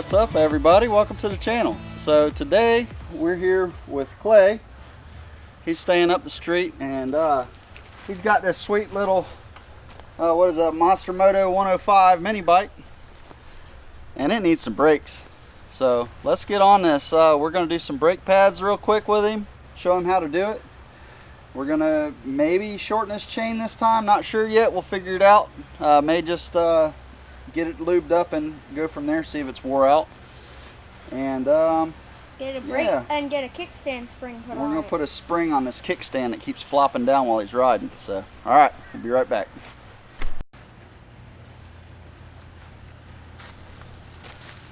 What's up, everybody? Welcome to the channel. So today we're here with Clay. He's staying up the street, and he's got this sweet little what is that, Monster Moto 105 mini bike, and it needs some brakes. So let's get on this. We're going to do some brake pads real quick with him, show him how to do it. We're going to maybe shorten his chain this time, not sure yet. We'll figure it out. May just get it lubed up and go from there, see if it's wore out. And get a brake and get a kickstand spring put on it. We're going to put a spring on this kickstand that keeps flopping down while he's riding. So, alright, we'll be right back.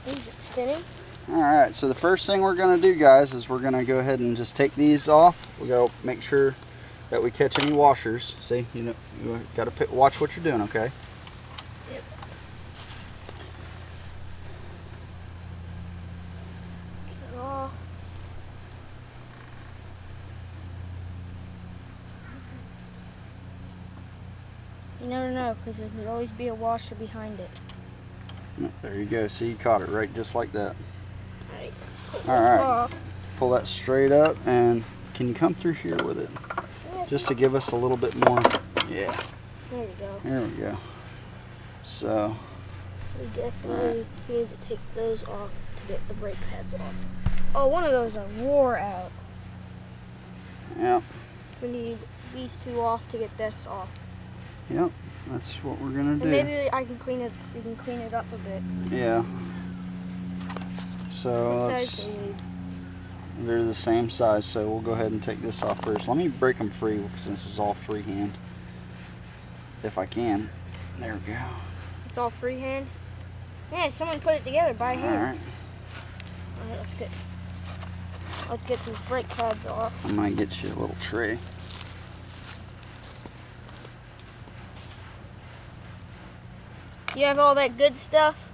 Is it spinning? Alright, so the first thing we're going to do, guys, is we're going to go ahead and just take these off. We got to make sure that we catch any washers. See, you got to watch what you're doing, okay? Yep. Get it off. You never know, because there could always be a washer behind it. There you go. See, you caught it right just like that. Alright, let's pull this off. Pull that straight up, and can you come through here with it? Yeah. Just to give us a little bit more. Yeah. There we go. There we go. So. We definitely need to take those off to get the brake pads off. Oh, one of those are wore out. Yep. We need these two off to get this off. Yep. That's what we're gonna do. Maybe I can clean it. We can clean it up a bit. Yeah. So what size do you need? They're the same size, so we'll go ahead and take this off first. Let me break them free since it's all freehand, if I can. There we go. It's all freehand. Yeah, someone put it together by hand. All right. All right, let's get these brake pads off. I might get you a little tray. You have all that good stuff?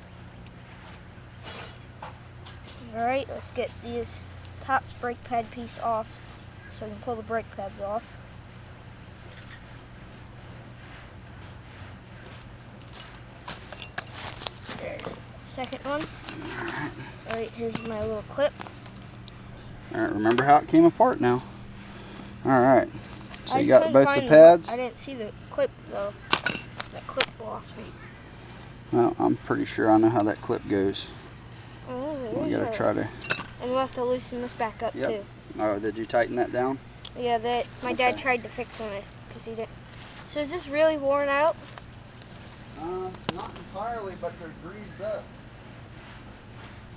Alright, let's get this top brake pad piece off so we can pull the brake pads off. There's the second one. Alright, here's my little clip. Alright, remember how it came apart now. Alright, so you got both the pads? I didn't see the clip though. That clip lost me. Well, I'm pretty sure I know how that clip goes. Oh, we gotta try to. And we'll have to loosen this back up too. Oh, did you tighten that down? Yeah, my dad tried to fix on it because he didn't. So is this really worn out? Not entirely, but they're greased up.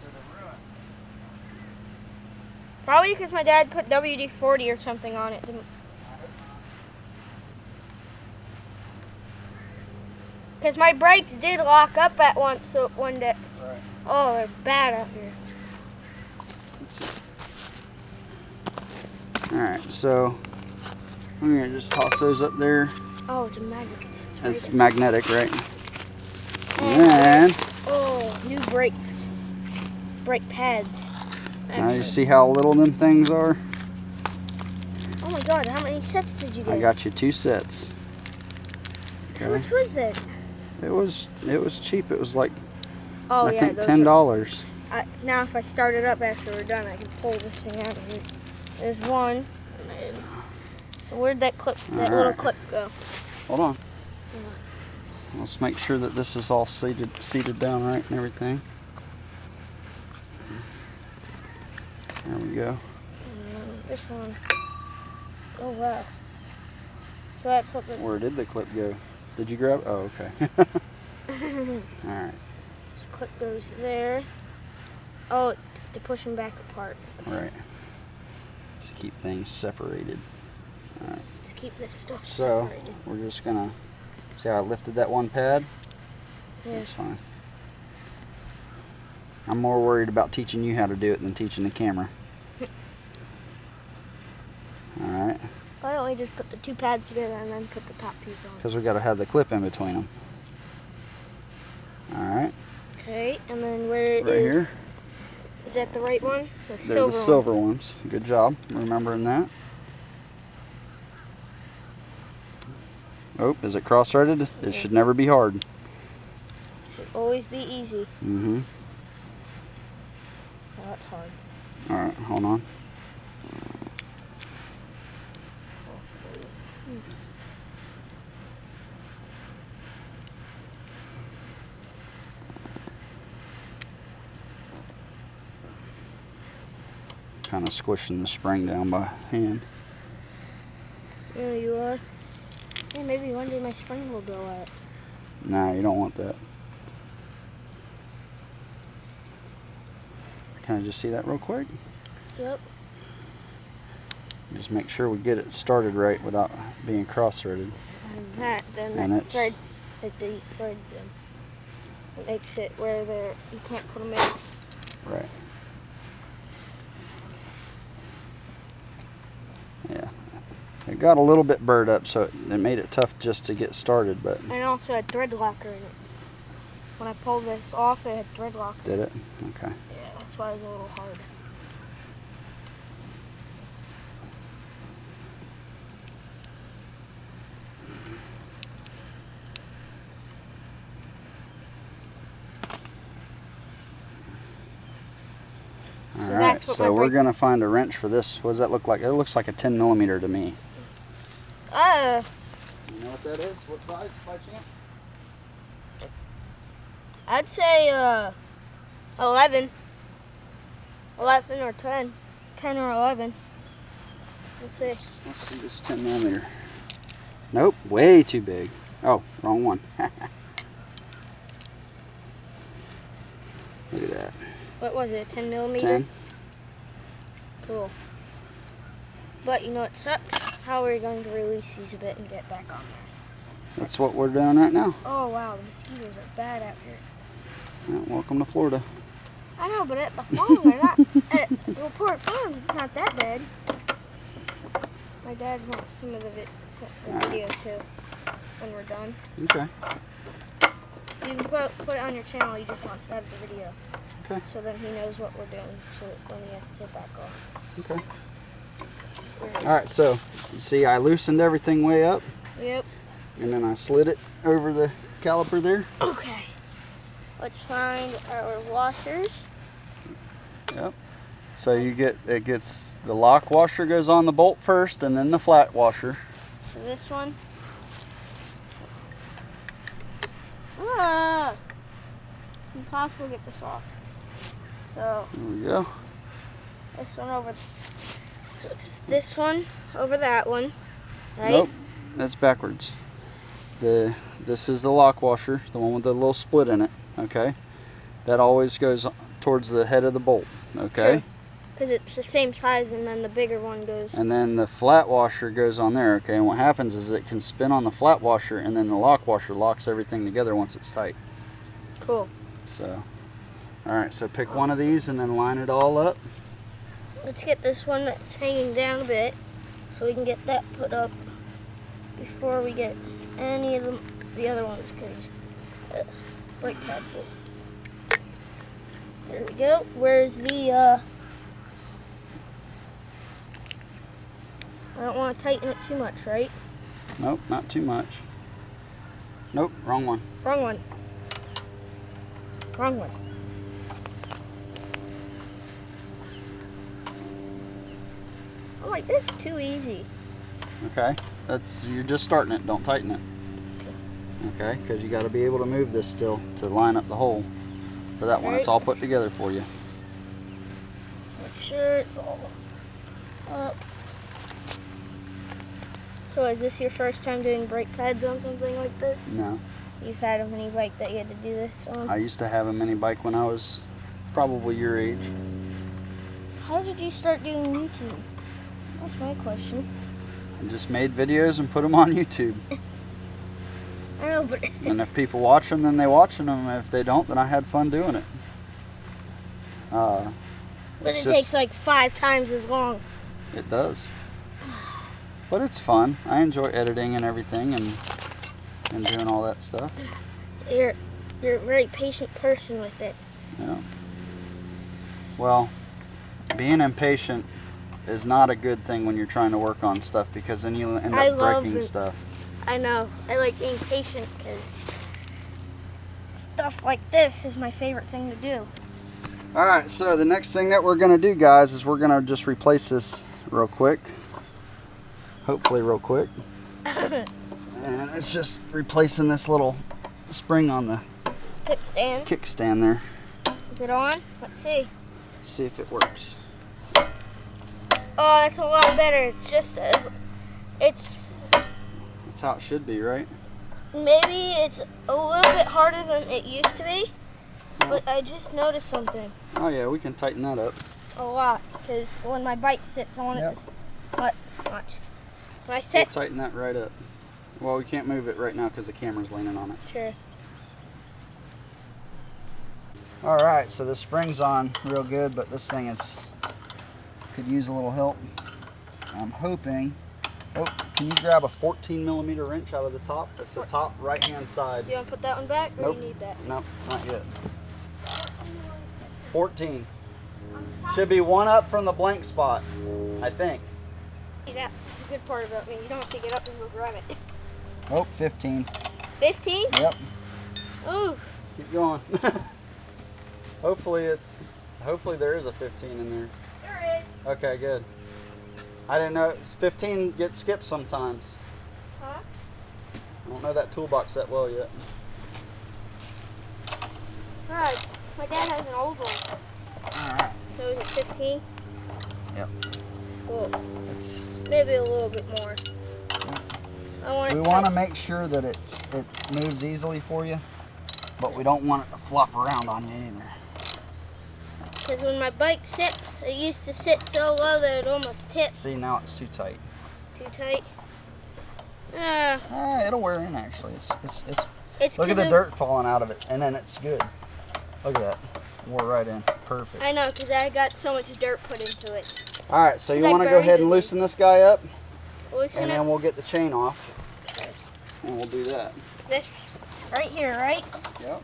So they're ruined. Probably because my dad put WD-40 or something on it. Because my brakes did lock up at once, so one day. Right. Oh, they're bad out here. Let's see. Alright, so I'm going to just toss those up there. Oh, it's a magnet. It's magnetic, right? And oh, new brakes. Brake pads. Now you see how little them things are? Oh my god, how many sets did you get? I got you 2 sets. Okay. How much was that? It was cheap. It was like, I think $10. Now if I start it up after we're done, I can pull this thing out of here. There's one. So where'd that little clip go? Hold on. Let's make sure that this is all seated down right and everything. There we go. This one. Oh wow. So that's what Where did the clip go? Did you grab? Oh, okay. Alright. So clip goes there. Oh, to push them back apart. Okay. Right. To keep things separated. Alright. To keep this stuff so, separated. We're just gonna see how I lifted that one pad? Yeah. That's fine. I'm more worried about teaching you how to do it than teaching the camera. Alright. Why don't we just put the 2 pads together and then put the top piece on? Because we got to have the clip in between them. Alright. Okay, and then where right here. Is that the right one? They're the silver ones. Good job remembering that. Oh, is it cross-threaded? It should never be hard. Should always be easy. Mm-hmm. that's hard. All right, hold on. Kind of squishing the spring down by hand. Yeah, you are. Yeah, maybe one day my spring will go out. Nah, you don't want that. Can I just see that real quick? Yep. Just make sure we get it started right without being cross-threaded. Then that thread, it threads them. It makes it where you can't put them in. Right. Yeah. It got a little bit burred up, so it made it tough just to get started, but... And it also had thread locker in it. When I pulled this off, it had thread locker. Did it? Okay. Yeah, that's why it was a little hard. Alright, so we're going to find a wrench for this. What does that look like? It looks like a 10 millimeter to me. You know what that is? What size by chance? I'd say 11. 11 or 10. 10 or 11. Let's see. Let's see this 10 millimeter. Nope, way too big. Oh, wrong one. Look at that. What was it, 10 millimeter? 10. Cool. But you know what sucks? How are we going to release these a bit and get back on there? That's what we're doing right now. Oh wow, the mosquitoes are bad out here. Right, welcome to Florida. I know, but at the farm, they're not. At Report Farms, it's not that bad. My dad wants some of the video too when we're done. Okay. You can put it on your channel. He just wants to have the video. Okay. So then he knows what we're doing. So when he has to get back on. Okay. All right. So you see, I loosened everything way up. Yep. And then I slid it over the caliper there. Okay. Let's find our washers. Yep. So it gets the lock washer goes on the bolt first, and then the flat washer. So this one. Ah, impossible to get this off. So There we go. this one over. So it's this one over that one, right? Nope, that's backwards. This is the lock washer, the one with the little split in it. Okay, that always goes towards the head of the bolt. Okay. Because it's the same size, and then the bigger one goes. And then the flat washer goes on there. Okay, and what happens is it can spin on the flat washer, and then the lock washer locks everything together once it's tight. Cool. So, all right. So pick one of these and then line it all up. Let's get this one that's hanging down a bit, so we can get that put up before we get any of the other ones, because brake pads will. There we go. Where's the I don't want to tighten it too much, right? Nope, not too much. Nope, wrong one. Wrong one. Wrong one. Oh, like that's too easy. Okay, you're just starting it. Don't tighten it. Okay, because you got to be able to move this still to line up the hole for that one. It's all put together for you. Make sure it's all up. So is this your first time doing brake pads on something like this? No. You've had a mini bike that you had to do this on? I used to have a mini bike when I was probably your age. How did you start doing YouTube? That's my question. I just made videos and put them on YouTube. I know, but... And if people watch them, then they watching them. If they don't, then I had fun doing it. But it takes like 5 times as long. It does. But it's fun. I enjoy editing and everything and doing all that stuff. You're a very patient person with it. Yeah. Well, being impatient is not a good thing when you're trying to work on stuff, because then you end up breaking stuff. I know. I like being patient because stuff like this is my favorite thing to do. All right, so the next thing that we're gonna do, guys, is we're gonna just replace this real quick. Hopefully real quick. And it's just replacing this little spring on the kickstand there. Is it on? Let's see. See if it works. Oh, that's a lot better. It's just as it's. That's how it should be, right? Maybe it's a little bit harder than it used to be, but I just noticed something. Oh yeah, we can tighten that up. A lot, because when my bike sits on it, watch. When I sit, we'll tighten that right up. Well, we can't move it right now because the camera's leaning on it. Sure. All right, so the spring's on real good, but this thing could use a little help. I'm hoping. Oh, can you grab a 14mm wrench out of the top? That's the top right-hand side. Do you want to put that one back, or Nope. do you need that? Nope, not yet. 14. Should be one up from the blank spot, I think. That's the good part about me. You don't have to get up and go grab it. Oh, 15. 15? Yep. Ooh. Keep going. Hopefully there is a 15 in there. There is. Okay, good. I didn't know 15 gets skipped sometimes. Huh? I don't know that toolbox that well yet. Alright, my dad has an old one. Alright. So is it 15? Yep. Cool. It's, maybe a little bit more. we want to make sure that it moves easily for you, but we don't want it to flop around on you either. Because when my bike sits, it used to sit so low that it almost tips. See, now it's too tight. Too tight? It'll wear in actually. It's look at the dirt falling out of it, and then it's good. Look at that. Wore right in. Perfect. I know, because I got so much dirt put into it. All right, so you want to go ahead and loosen this guy up, and then we'll get the chain off, and we'll do that. This right here, right? Yep.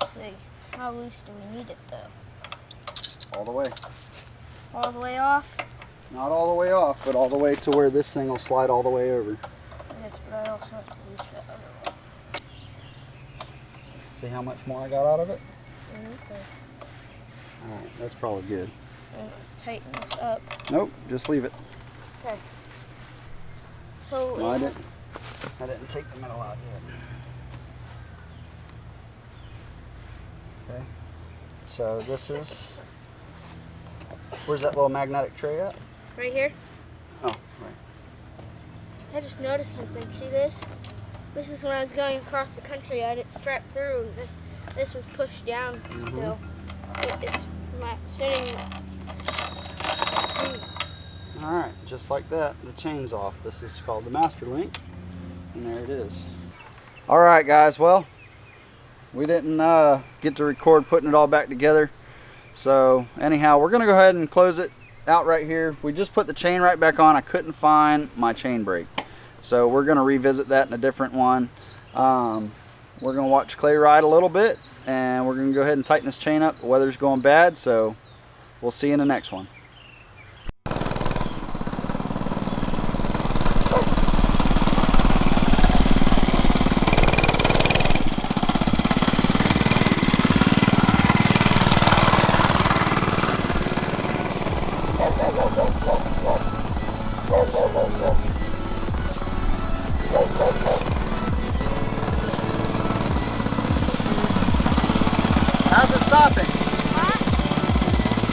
Let's see. How loose do we need it, though? All the way. All the way off? Not all the way off, but all the way to where this thing will slide all the way over. Yes, but I also have to loose that other one. See how much more I got out of it? Okay. All right, that's probably good. And let's tighten this up. Nope, just leave it. Okay. So No, I didn't take the metal out yet. Okay. So this is, where's that little magnetic tray at? right here. Oh, right. I just noticed something. See this? This is when I was going across the country. I had it strapped through, and this was pushed down still. It's sitting. All right, just like that, the chain's off. This is called the master link, and there it is. All right, guys. Well, we didn't get to record putting it all back together. So anyhow, we're gonna go ahead and close it out right here. We just put the chain right back on. I couldn't find my chain brake. So we're gonna revisit that in a different one. We're gonna watch Clay ride a little bit, and we're gonna go ahead and tighten this chain up. The weather's going bad, so we'll see you in the next one. How's it stopping? Huh?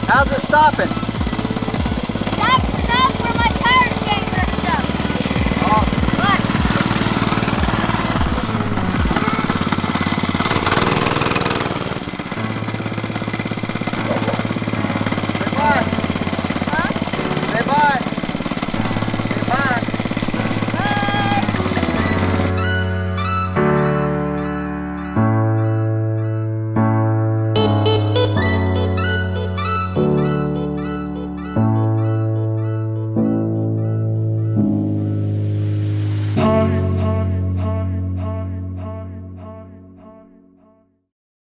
How's it stopping?